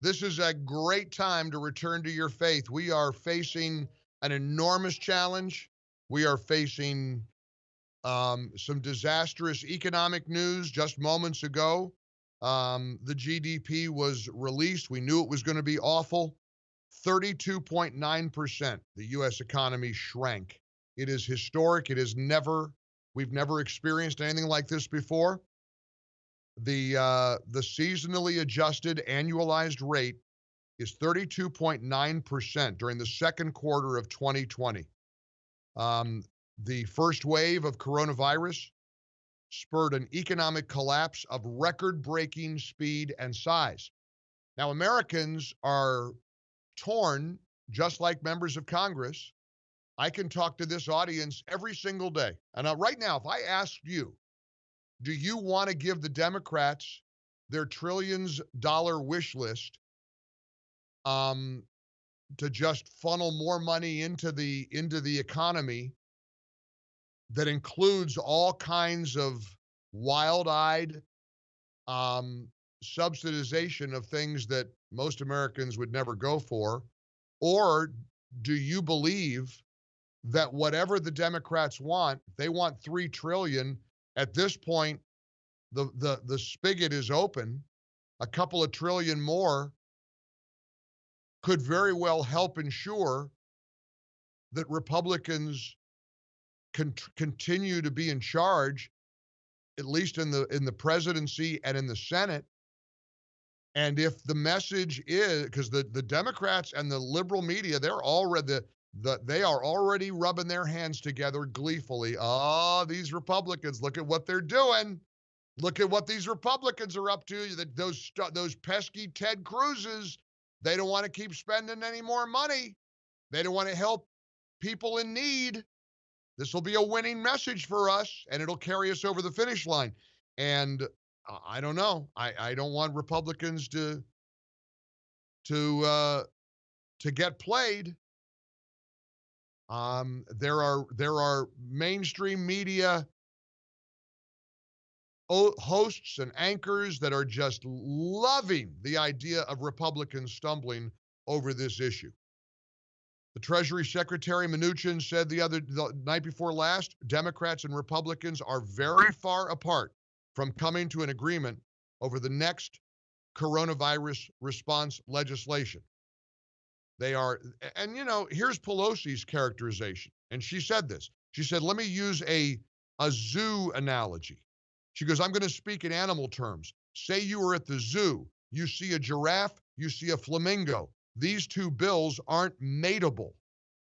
This is a great time to return to your faith. We are facing an enormous challenge. We are facing some disastrous economic news just moments ago. The GDP was released. We knew it was going to be awful. 32.9%, the U.S. economy shrank. It is historic. We've never experienced anything like this before. The seasonally adjusted annualized rate is 32.9% during the second quarter of 2020. The first wave of coronavirus spurred an economic collapse of record-breaking speed and size. Now, Americans are torn, just like members of Congress. I can talk to this audience every single day. And right now, if I asked you, do you want to give the Democrats their trillions-dollar wish list to just funnel more money into the economy that includes all kinds of wild-eyed subsidization of things that most Americans would never go for? Or do you believe that whatever the Democrats want, they want $3 trillion. At this point, the spigot is open. A couple of trillion more could very well help ensure that Republicans continue to be in charge, at least in the presidency and in the Senate. And if the message is, because the Democrats and the liberal media, they are already rubbing their hands together gleefully. Oh, these Republicans, look at what they're doing. Look at what these Republicans are up to. Those pesky Ted Cruzes, they don't want to keep spending any more money. They don't want to help people in need. This will be a winning message for us, and it'll carry us over the finish line. And I don't know. I don't want Republicans to get played. There are mainstream media hosts and anchors that are just loving the idea of Republicans stumbling over this issue. The Treasury Secretary Mnuchin said the night before last, Democrats and Republicans are very far apart from coming to an agreement over the next coronavirus response legislation. They are, and here's Pelosi's characterization. And she said this. She said, let me use a zoo analogy. She goes, I'm going to speak in animal terms. Say you are at the zoo. You see a giraffe, you see a flamingo. These two bills aren't mateable.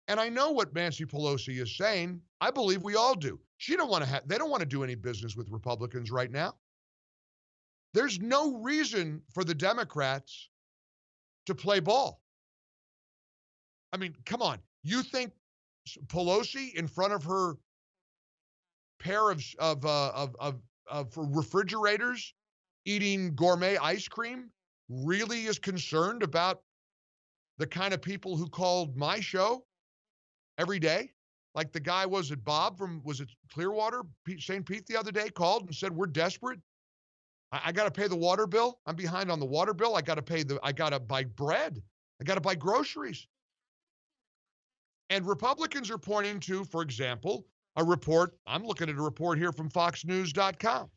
And I know what Nancy Pelosi is saying. I believe we all do. They don't want to do any business with Republicans right now. There's no reason for the Democrats to play ball. I mean, come on. You think Pelosi, in front of her pair of refrigerators, eating gourmet ice cream, really is concerned about the kind of people who called my show every day? Like the guy, was it Clearwater, St. Pete the other day, called and said, we're desperate. I got to pay the water bill. I'm behind on the water bill. I got to buy bread. I got to buy groceries. And Republicans are pointing to, for example, a report. I'm looking at a report here from FoxNews.com.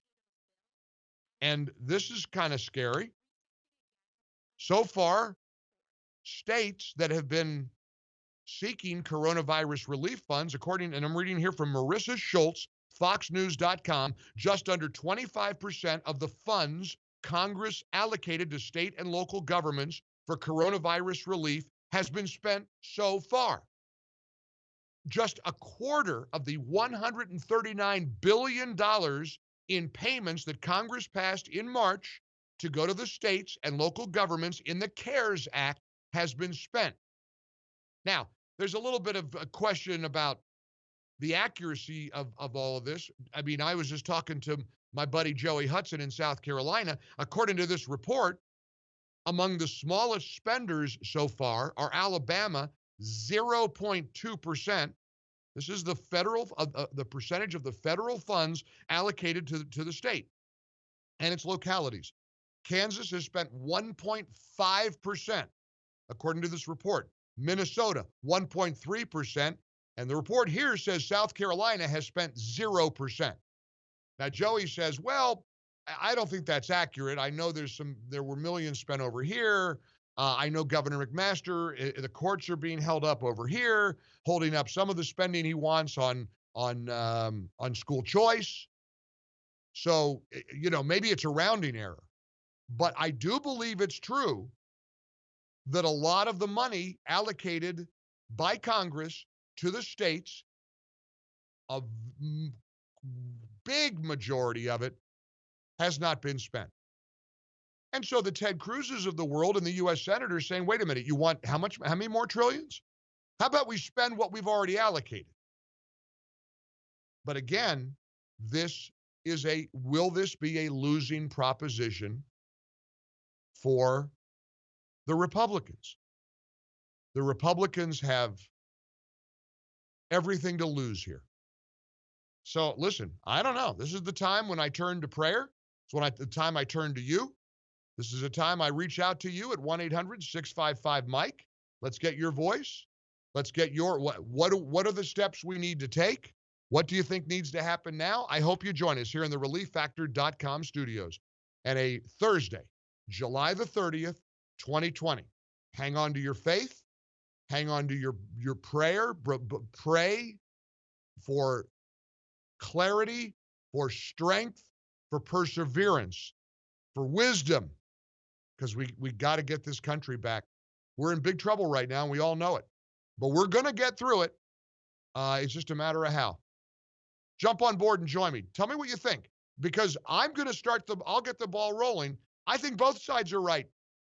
And this is kind of scary. So far, states that have been seeking coronavirus relief funds, and I'm reading here from Marissa Schultz, FoxNews.com, just under 25% of the funds Congress allocated to state and local governments for coronavirus relief has been spent so far. Just a quarter of the $139 billion in payments that Congress passed in March to go to the states and local governments in the CARES Act has been spent. Now, there's a little bit of a question about the accuracy of all of this. I mean, I was just talking to my buddy Joey Hudson in South Carolina. According to this report, among the smallest spenders so far are Alabama, 0.2%. This is the percentage of the federal funds allocated to the state and its localities. Kansas has spent 1.5%, according to this report. Minnesota, 1.3%. And the report here says South Carolina has spent 0%. Now, Joey says, well, I don't think that's accurate. I know there were millions spent over here. I know Governor McMaster, the courts are being held up over here, holding up some of the spending he wants on school choice. So, maybe it's a rounding error. But I do believe it's true that a lot of the money allocated by Congress to the states, a big majority of it, has not been spent. And so the Ted Cruzes of the world and the U.S. senators saying, wait a minute, you want how many more trillions? How about we spend what we've already allocated? But again, will this be a losing proposition for the Republicans? The Republicans have everything to lose here. So listen, I don't know. This is the time when I turn to prayer. It's the time I turn to you. This is a time I reach out to you at 1-800-655-MIKE. Let's get your voice. Let's get your, what are the steps we need to take? What do you think needs to happen now? I hope you join us here in the ReliefFactor.com studios. And a Thursday, July the 30th, 2020. Hang on to your faith. Hang on to your prayer. Pray for clarity, for strength, for perseverance, for wisdom, because we got to get this country back. We're in big trouble right now, and we all know it. But we're going to get through it. It's just a matter of how. Jump on board and join me. Tell me what you think, because I'll get the ball rolling. I think both sides are right.